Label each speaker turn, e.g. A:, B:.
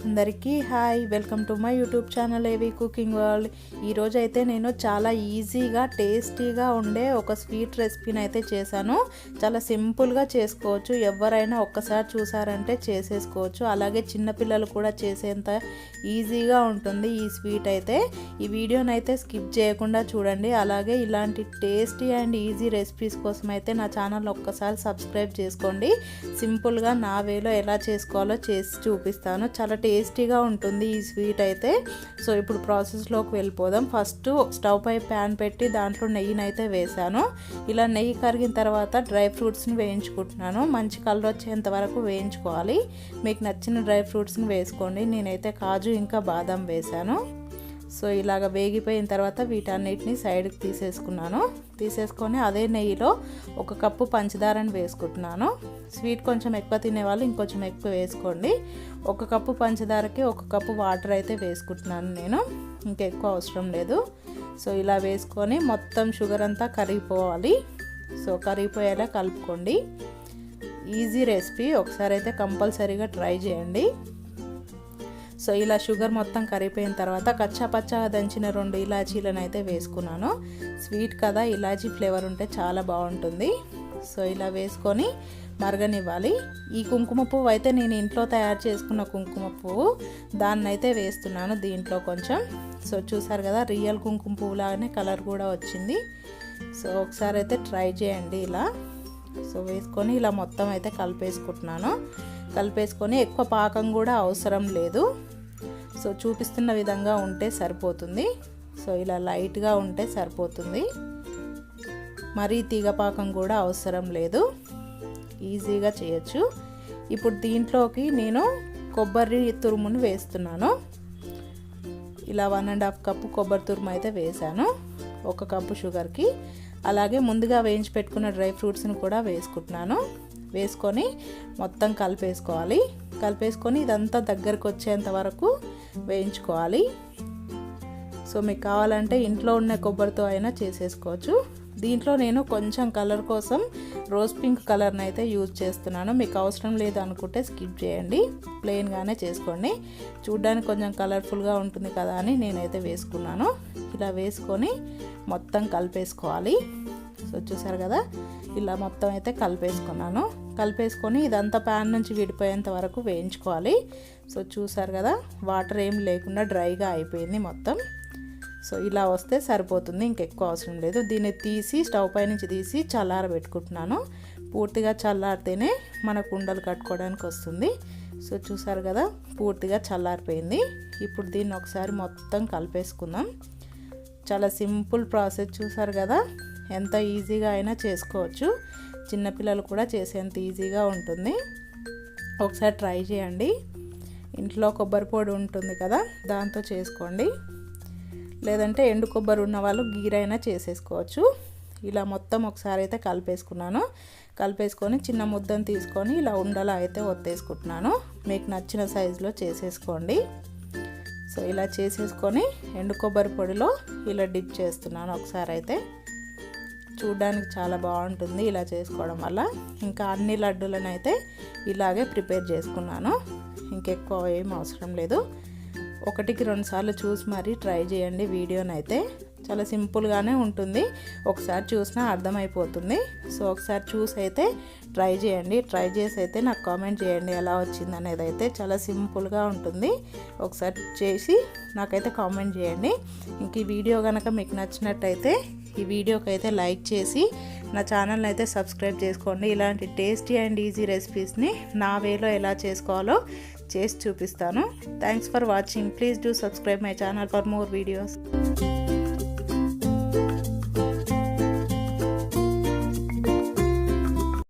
A: అందరికీ hi, welcome to my YouTube channel ఏవి cooking world. ఈరోజు అయితే నేను చాలా ఈజీగా టేస్టీగా ఉండే ఒక స్వీట్ రెసిపీని అయితే చేశాను. చాలా సింపుల్గా చేసుకోవచ్చు, ఎవరైనా ఒక్కసారి చూసారంటే చేసేసుకోవచ్చు. అలాగే చిన్నపిల్లలు కూడా చేసేంత ఈజీగా ఉంటుంది ఈ స్వీట్ అయితే. ఈ వీడియోని అయితే స్కిప్ చేయకుండా చూడండి. అలాగే ఇలాంటి టేస్టీ అండ్ ఈజీ రెసిపీస్ కోసం అయితే నా ఛానల్ ఒక్కసారి సబ్స్క్రైబ్ చేసుకోండి. సింపుల్గా నా వేలో ఎలా చేసుకోవాలో చేసి చూపిస్తాను. చాలా టేస్టీగా ఉంటుంది ఈ స్వీట్ అయితే. సో ఇప్పుడు ప్రాసెస్లోకి వెళ్ళిపోదాం. ఫస్ట్ స్టవ్ పై ప్యాన్ పెట్టి దాంట్లో నెయ్యిని అయితే వేసాను. ఇలా నెయ్యి కరిగిన తర్వాత డ్రై ఫ్రూట్స్ని వేయించుకుంటున్నాను. మంచి కలర్ వచ్చేంత వరకు వేయించుకోవాలి. మీకు నచ్చిన డ్రై ఫ్రూట్స్ని వేసుకోండి. నేనైతే కాజు ఇంకా బాదం వేసాను. సో ఇలాగ వేగిపోయిన తర్వాత వీటన్నిటిని సైడ్కి తీసేసుకొని అదే నెయ్యిలో 1 కప్పు పంచదారని వేసుకుంటున్నాను. స్వీట్ కొంచెం ఎక్కువ తినేవాళ్ళు ఇంకొంచెం ఎక్కువ వేసుకోండి. 1 కప్పు పంచదారకి 1 కప్పు వాటర్ అయితే వేసుకుంటున్నాను నేను, ఇంకెక్కువ అవసరం లేదు. సో ఇలా వేసుకొని మొత్తం షుగర్ అంతా కరిగిపోవాలి. సో కరిగిపోయేలా కలుపుకోండి. ఈజీ రెసిపీ, ఒకసారి అయితే కంపల్సరీగా ట్రై చేయండి. సో ఇలా షుగర్ మొత్తం కరిగిపోయిన తర్వాత కచ్చా పచ్చగా దంచిన 2 ఇలాచీలను అయితే వేసుకున్నాను. స్వీట్ కదా, ఇలాచీ ఫ్లేవర్ ఉంటే చాలా బాగుంటుంది. సో ఇలా వేసుకొని మరగనివ్వాలి. ఈ కుంకుమ పువ్వు అయితే నేను ఇంట్లో తయారు చేసుకున్న కుంకుమ పువ్వు, దాన్ని అయితే వేస్తున్నాను దీంట్లో కొంచెం. సో చూసారు కదా, రియల్ కుంకుమ పువ్వు లాగానే కలర్ కూడా వచ్చింది. సో ఒకసారి అయితే ట్రై చేయండి ఇలా. సో వేసుకొని ఇలా మొత్తం అయితే కలిపేసుకొని ఎక్కువ పాకం కూడా అవసరం లేదు. సో చూపిస్తున్న విధంగా ఉంటే సరిపోతుంది. సో ఇలా లైట్గా ఉంటే సరిపోతుంది, మరీ తీగ పాకం కూడా అవసరం లేదు. ఈజీగా చేయొచ్చు. ఇప్పుడు దీంట్లోకి నేను కొబ్బరి తురుమును వేస్తున్నాను. ఇలా 1.5 కప్పు కొబ్బరి తురుము అయితే వేసాను 1 కప్పు షుగర్కి. అలాగే ముందుగా వేయించి పెట్టుకున్న డ్రై ఫ్రూట్స్ని కూడా వేసుకుంటున్నాను. వేసుకొని మొత్తం కలిపేసుకొని ఇదంతా దగ్గరకు వచ్చేంత వరకు వేయించుకోవాలి. సో మీకు కావాలంటే ఇంట్లో ఉన్న కొబ్బరితో అయినా చేసేసుకోవచ్చు. దీంట్లో నేను కొంచెం కలర్ కోసం రోజ్ పింక్ కలర్ని అయితే యూజ్ చేస్తున్నాను. మీకు అవసరం లేదు అనుకుంటే స్కిప్ చేయండి, ప్లెయిన్గానే చేసుకోండి. చూడ్డానికి కొంచెం కలర్ఫుల్గా ఉంటుంది కదా అని నేనైతే వేసుకున్నాను. ఇలా వేసుకొని మొత్తం కలిపేసుకోవాలి. సో చూసారు కదా, ఇలా మొత్తం అయితే కలిపేసుకొని ఇదంతా ప్యాన్ నుంచి విడిపోయేంత వరకు వేయించుకోవాలి. సో చూసారు కదా, వాటర్ ఏం లేకుండా డ్రైగా అయిపోయింది మొత్తం. సో ఇలా వస్తే సరిపోతుంది, ఇంకెక్కువ అవసరం లేదు. దీన్ని తీసి స్టవ్ పై నుంచి తీసి చల్లారబెట్టుకుంటున్నాను. పూర్తిగా చల్లారితేనే మనకు ఉండలు కట్టుకోవడానికి వస్తుంది. సో చూసారు కదా, పూర్తిగా చల్లారిపోయింది. ఇప్పుడు దీన్ని ఒకసారి మొత్తం కలిపేసుకుందాం. చాలా సింపుల్ ప్రాసెస్. చూసారు కదా, ఎంత ఈజీగా అయినా చేసుకోవచ్చు. చిన్నపిల్లలు కూడా చేసేంత ఈజీగా ఉంటుంది. ఒకసారి ట్రై చేయండి. ఇంట్లో కొబ్బరి పొడి ఉంటుంది కదా, దాంతో చేసుకోండి. లేదంటే ఎండు కొబ్బరి ఉన్న వాళ్ళు గీరైనా చేసేసుకోవచ్చు. ఇలా మొత్తం ఒకసారి అయితే కలిపేసుకొని చిన్న ముద్దను తీసుకొని ఇలా ఉండలా అయితే ఒత్తేసుకుంటున్నాను. మీకు నచ్చిన సైజులో చేసేసుకోండి. సో ఇలా చేసేసుకొని ఎండు కొబ్బరి పొడిలో ఇలా డిప్ చేస్తున్నాను. ఒకసారి అయితే చూడడానికి చాలా బాగుంటుంది ఇలా చేసుకోవడం వల్ల. ఇంకా అన్ని లడ్డూలను అయితే ఇలాగే ప్రిపేర్ చేసుకున్నాను. ఇంకెక్కువ ఏం అవసరం లేదు. 1కి 2 సార్లు చూసి మరీ ట్రై చేయండి. వీడియోనైతే చాలా సింపుల్గానే ఉంటుంది, ఒకసారి చూసినా అర్థమైపోతుంది. సో ఒకసారి చూసి అయితే ట్రై చేయండి. ట్రై చేసి అయితే నాకు కామెంట్ చేయండి ఎలా వచ్చింది అనేది. అయితే చాలా సింపుల్గా ఉంటుంది. ఒకసారి చేసి నాకైతే కామెంట్ చేయండి. ఇంక ఈ వీడియో కనుక మీకు నచ్చినట్టయితే ఈ వీడియోకి అయితే లైక్ చేసి నా ఛానల్ని అయితే సబ్స్క్రైబ్ చేసుకోండి. ఇలాంటి టేస్టీ అండ్ ఈజీ రెసిపీస్ని నా వేలో ఎలా చేసుకోవాలో చేసి చూపిస్తాను. Thanks for watching. Please do subscribe my channel for more videos.